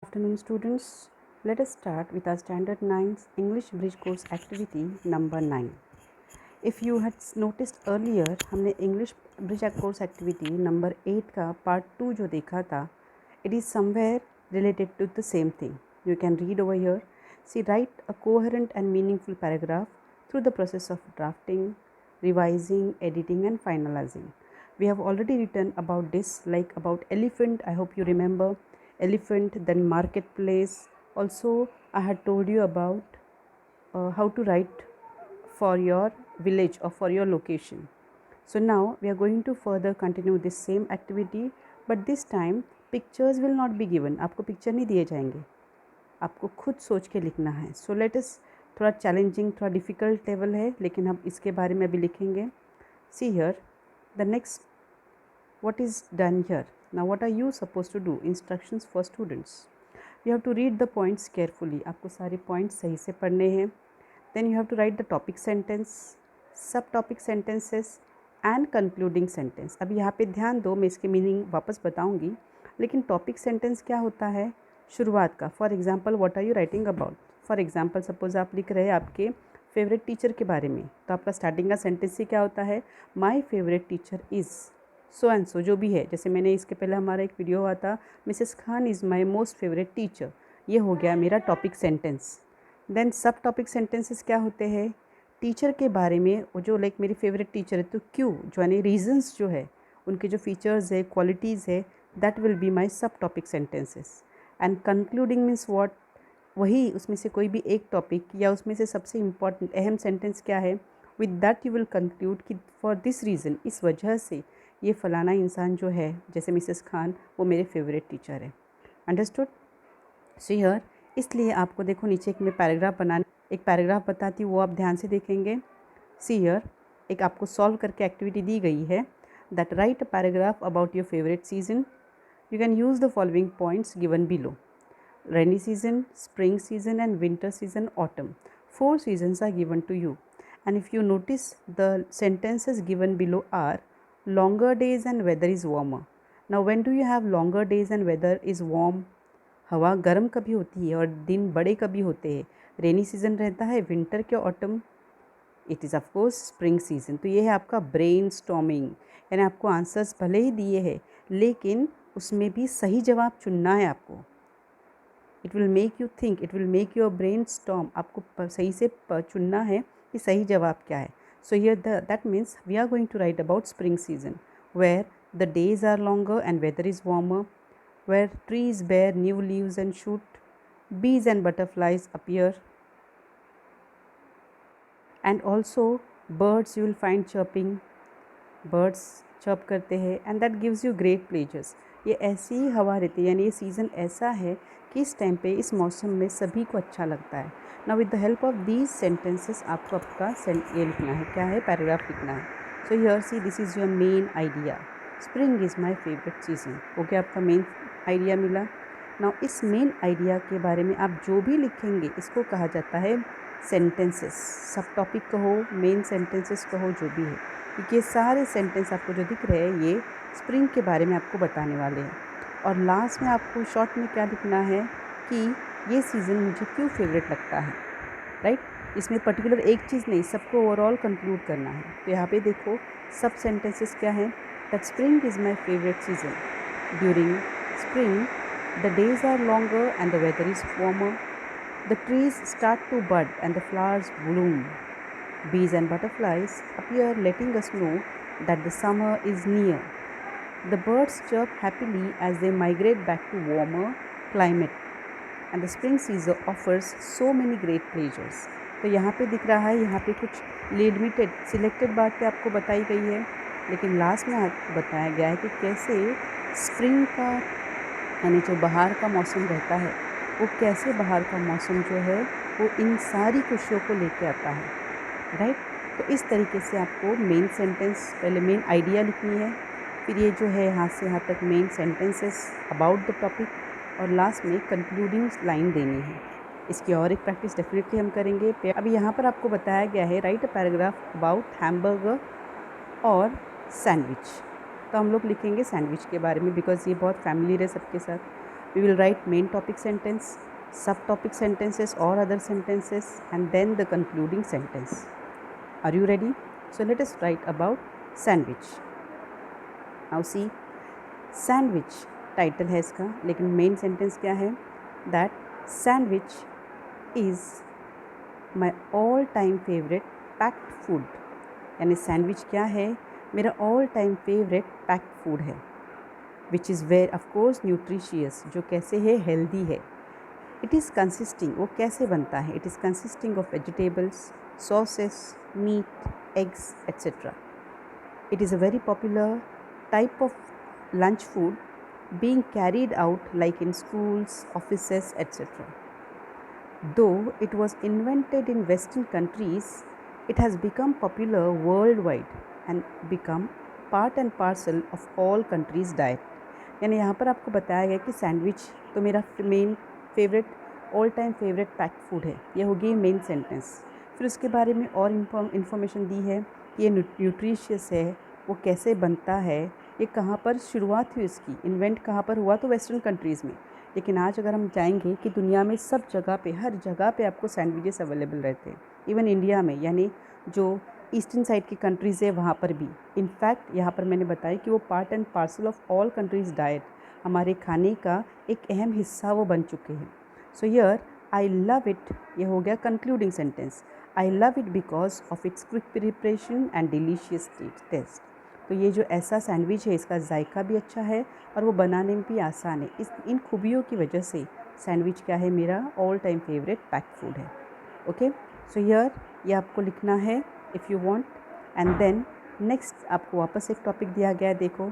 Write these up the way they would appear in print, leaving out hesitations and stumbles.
Afternoon students, let us start with our standard 9's English bridge course activity number 9. If you had noticed earlier, हमने English bridge course activity number 8 का part 2 जो देखा था, it is somewhere related to the same thing. You can read over here. See, write a coherent and meaningful paragraph through the process of drafting, revising, editing and finalizing. We have already written about this, like about elephant. I hope you remember elephant, then marketplace. Also, I had told you about how to write for your village or for your location. So now we are going to further continue this same activity, but this time pictures will not be given. आपको picture नहीं दिए जाएंगे, आपको खुद सोच के लिखना है. सो लेट अस, थोड़ा चैलेंजिंग, थोड़ा डिफ़िकल्ट लेवल है, लेकिन हम इसके बारे में अभी लिखेंगे. See here the next, what is done here. Now what are you supposed to do? Instructions for students. You have to read the points carefully. आपको सारे points सही से पढ़ने हैं. Then you have to write the topic sentence, सब topic sentences and concluding sentence. अब यहाँ पे ध्यान दो, मैं इसके मीनिंग वापस बताऊँगी, लेकिन topic sentence क्या होता है? शुरुआत का. For example, what are you writing about? For example, suppose आप लिख रहे हैं आपके फेवरेट टीचर के बारे में, तो आपका स्टार्टिंग का सेंटेंस ही क्या होता है? My favourite teacher is so and so, जो भी है. जैसे मैंने इसके पहले हमारा एक वीडियो हुआ था, Mrs Khan is my most favourite teacher. ये हो गया मेरा टॉपिक सेंटेंस. देन सब टॉपिक सेंटेंसेस क्या होते हैं? टीचर के बारे में, वो जो लाइक मेरी फेवरेट टीचर है, तो क्यों, जो यानी रीजंस जो है, उनके जो फीचर्स है, क्वालिटीज़ है, दैट विल बी माई सब topic sentences. And concluding means what, वही उसमें से कोई भी एक टॉपिक या उसमें से सबसे इम्पॉर्टेंट अहम सेंटेंस क्या है, with that you will conclude कि फॉर दिस रीज़न, इस वजह से ये फ़लाना इंसान जो है, जैसे मिसेस खान, वो मेरे फेवरेट टीचर है. अंडरस्टूड? सो हियर, इसलिए आपको देखो नीचे एक मैं पैराग्राफ बनाने, एक पैराग्राफ बताती हूँ, वो आप ध्यान से देखेंगे. सी हियर, एक आपको सॉल्व करके एक्टिविटी दी गई है, that right a paragraph about your favourite season. You can use the following points given below. Rainy season, spring season and winter season, autumn. 4 seasons are given to you. And if you notice, the sentences given below are longer days and weather is warmer. Now when do you have longer days and weather is warm? हवा गर्म कभी होती है और दिन बड़े कभी होते हैं. रेनी सीजन रहता है, विंटर के autumn. It is of course spring season. तो ये है आपका ब्रेन स्टॉर्मिंग, यानी आपको आंसर्स भले ही दिए हैं, लेकिन उसमें भी सही जवाब चुनना है आपको. It will make you think, it will make your brain storm. आपको सही से चुनना है कि सही जवाब क्या है. So here that means we are going to write about spring season, where the days are longer and weather is warmer, where trees bear new leaves and shoot, bees and butterflies appear, and also birds you will find chirping. Birds chirp करते हैं, and that gives you great pleasures. ये ऐसी ही हवा रहती है, यानी ये season ऐसा है कि इस टाइम पे, इस मौसम में सभी को अच्छा लगता है. Now with the help of these sentences आपको आपका ये लिखना है, क्या है, पैराग्राफ लिखना है. So here see, this is your main idea. Spring is my favourite season. Okay, आपका मेन आइडिया मिला. नाउ इस मेन आइडिया के बारे में आप जो भी लिखेंगे, इसको कहा जाता है सेंटेंसेस. सब टॉपिक कहो, मेन सेंटेंसेस कहो, जो भी है, क्योंकि ये सारे सेंटेंस आपको जो दिख रहे हैं, ये स्प्रिंग के बारे में आपको बताने वाले हैं. और लास्ट में आपको शॉर्ट में क्या लिखना है कि ये सीज़न मुझे क्यों फेवरेट लगता है. राइट? इसमें पर्टिकुलर एक चीज़ नहीं, सबको ओवरऑल कंक्लूड करना है. तो यहाँ पे देखो सब सेंटेंसेस क्या हैं. That spring is my favourite season. During spring the days are longer and the weather is warmer. The trees start to bud and the flowers bloom. Bees and butterflies appear, letting us know that the summer is near. The birds chirp happily as they migrate back to warmer climate. And the spring season offers so many great pleasures. तो यहाँ पे दिख रहा है, यहाँ पे कुछ limited selected बातें आपको बताई गई है, लेकिन लास्ट में आपको बताया गया है कि कैसे स्प्रिंग का, यानी जो बाहर का मौसम रहता है, वो कैसे बाहर का मौसम जो है वो इन सारी खुशियों को लेके आता है. राइट? तो इस तरीके से आपको मेन सेंटेंस, पहले मेन आइडिया लिखनी है, फिर ये जो है यहाँ से यहाँ तक main sentences about the topic, और लास्ट में कंक्लूडिंग लाइन देनी है. इसकी और एक प्रैक्टिस डेफिनेटली हम करेंगे. अभी यहाँ पर आपको बताया गया है right a paragraph about hamburger और सैंडविच. तो हम लोग लिखेंगे सैंडविच के बारे में, बिकॉज ये बहुत फैमिलियर है सबके साथ. We will write main topic sentence, subtopic sentences or other sentences, and then the concluding sentence. Are you ready? So let us write about sandwich. Now see, sandwich title है इसका, लेकिन main sentence क्या है? That sandwich is my all time favourite packed food. यानी sandwich क्या है? मेरा all time favourite packed food है. Which is very of course nutritious, जो कैसे है? हेल्दी है. इट इज़ कंसिस्टिंग, वो कैसे बनता है? It is consisting of vegetables, sauces, meat, eggs etcetera. It is a very popular type of lunch food being carried out like in schools, offices, etc. Though it was invented in Western countries, it has become popular worldwide and become part and parcel of all countries' diet. यानी यहाँ पर आपको बताया गया कि sandwich तो मेरा main favourite all time favourite packed food है. ये हो गई मेन सेंटेंस. फिर उसके बारे में और इन्फॉर्मेशन दी है कि ये न्यूट्रिशियस है, वो कैसे बनता है, ये कहाँ पर शुरुआत हुई इसकी, इन्वेंट कहाँ पर हुआ? तो वेस्टर्न कंट्रीज़ में. लेकिन आज अगर हम जाएंगे कि दुनिया में सब जगह पे, हर जगह पे आपको सैंडविचेस अवेलेबल रहते हैं. इवन इंडिया में, यानी जो ईस्टर्न साइड की कंट्रीज़ है वहाँ पर भी. इनफैक्ट यहाँ पर मैंने बताया कि वो part and parcel of all countries diet, हमारे खाने का एक अहम हिस्सा वो बन चुके हैं. So here I love it, ये हो गया concluding sentence. I love it because of its quick preparation and delicious taste. तो ये जो ऐसा सैंडविच है, इसका जायका भी अच्छा है और वो बनाने में भी आसान है. इन खूबियों की वजह से सैंडविच क्या है? मेरा all time favourite packed food है. ओके, सो हियर ये आपको लिखना है if you want. And then next आपको वापस एक टॉपिक दिया गया है. देखो,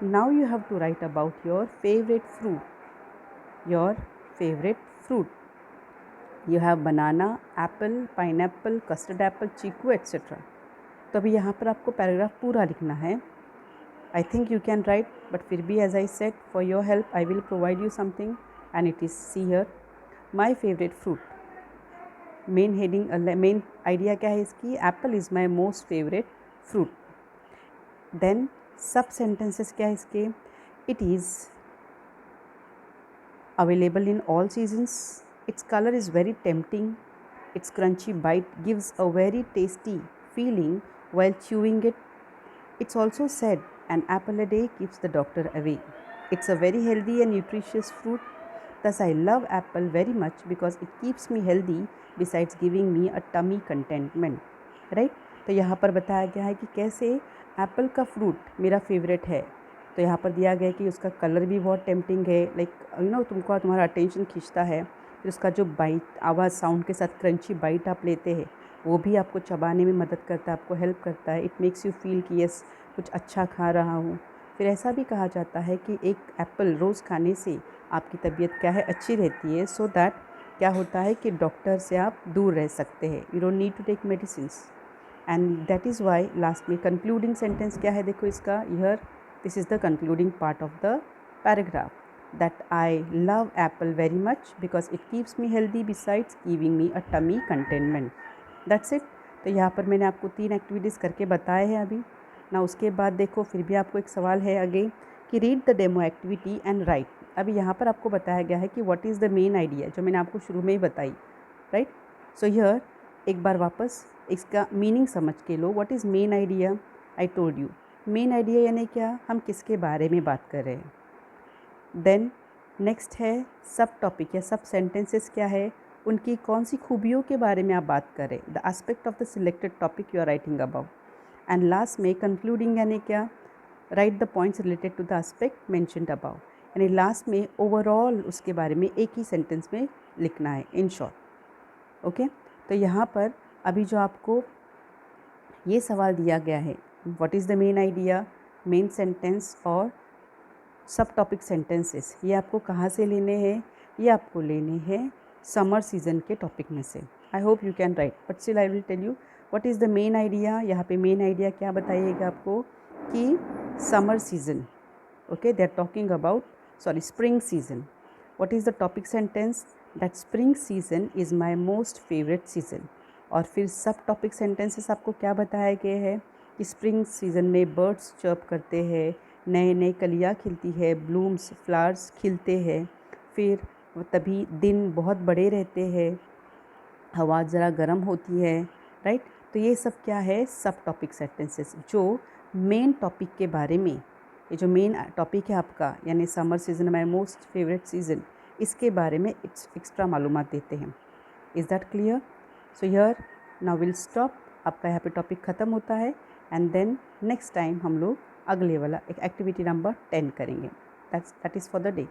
now you have to write about your favourite fruit. Your favourite fruit, you have banana, apple, pineapple, custard apple, chikoo etcetera. तो अभी यहाँ पर आपको पैराग्राफ पूरा लिखना है. I think you can write, but फिर भी as I said for your help I will provide you something and it is see here my favourite fruit. Main heading, main idea क्या है इसकी? Apple is my most favourite fruit. Then सब sentences क्या है इसके? It is available in all seasons. Its colour is very tempting. Its crunchy bite gives a very tasty feeling while chewing it. It's also said an apple a day keeps the doctor away. It's a very healthy and nutritious fruit. Thus I love apple very much because it keeps me healthy besides giving me a tummy contentment. Right? तो यहाँ पर बताया गया है कि कैसे Apple का fruit मेरा फेवरेट है. तो यहाँ पर दिया गया है कि उसका कलर भी बहुत टेम्पटिंग है, लाइक तुम्हारा अटेंशन खींचता है. फिर उसका जो बाइट, आवाज़, साउंड के साथ क्रंची बाइट आप लेते हैं, वो भी आपको चबाने में मदद करता है, आपको हेल्प करता है. इट मेक्स यू फील कि यस, कुछ अच्छा खा रहा हूँ. फिर ऐसा भी कहा जाता है कि एक एप्पल रोज़ खाने से आपकी तबीयत क्या है? अच्छी रहती है. सो दैट क्या होता है कि डॉक्टर से आप दूर रह सकते हैं. You don't need to take medicines. And that is why last में कंक्लूडिंग सेंटेंस क्या है? देखो इसका, here this is the concluding part of the paragraph. that I love apple very much because it keeps me healthy besides giving me a tummy contentment. That's it. तो यहाँ पर मैंने आपको 3 एक्टिविटीज़ करके बताए हैं अभी ना. उसके बाद देखो, फिर भी आपको एक सवाल है आगे कि read the demo activity and right. अभी यहाँ पर आपको बताया गया है कि what is the main idea, जो मैंने आपको शुरू में ही बताई. राइट? सो हियर एक बार वापस इसका मीनिंग समझ के लो. What is main idea? I told you, main idea यानी क्या? हम किसके बारे में बात कर रहे हैं. देन नेक्स्ट है सब टॉपिक या सब सेंटेंसेस क्या है, उनकी कौन सी खूबियों के बारे में आप बात करें. The aspect of the selected topic you are writing about. And last में कंक्लूडिंग यानी क्या? Write the points related to the aspect mentioned about. यानी लास्ट में ओवरऑल उसके बारे में एक ही सेंटेंस में लिखना है, इन शॉर्ट. ओके, तो यहाँ पर अभी जो आपको ये सवाल दिया गया है, what is the main idea, main sentence और सब टॉपिक सेंटेंसेस, ये आपको कहाँ से लेने हैं? ये आपको लेने हैं समर सीज़न के टॉपिक में से. I hope you can write, but still I will tell you what is the main idea. यहाँ पे मेन आइडिया क्या बताइएगा आपको कि summer season. Okay, they are talking about spring season. What is the topic sentence? That spring season is my most favourite season. और फिर सब topic sentences आपको क्या बताए गए हैं कि स्प्रिंग सीज़न में बर्ड्स चर्प करते हैं, नए नए कलियाँ खिलती है, ब्लूम्स, फ्लावर्स खिलते हैं. फिर तभी दिन बहुत बड़े रहते हैं, हवा ज़रा गर्म होती है, राइट। तो ये सब क्या है, सब टॉपिक सेंटेंसेस जो मेन टॉपिक के बारे में, ये जो मेन टॉपिक है आपका, यानी समर सीज़न माई मोस्ट फेवरेट सीज़न, इसके बारे में एक्स्ट्रा मालूमात देते हैं। Is that clear? So here now will stop, आपका यहाँ पे टॉपिक ख़त्म होता है एंड देन नेक्स्ट टाइम हम लोग अगले वाला एक एक्टिविटी नंबर 10 करेंगे। That is for the day.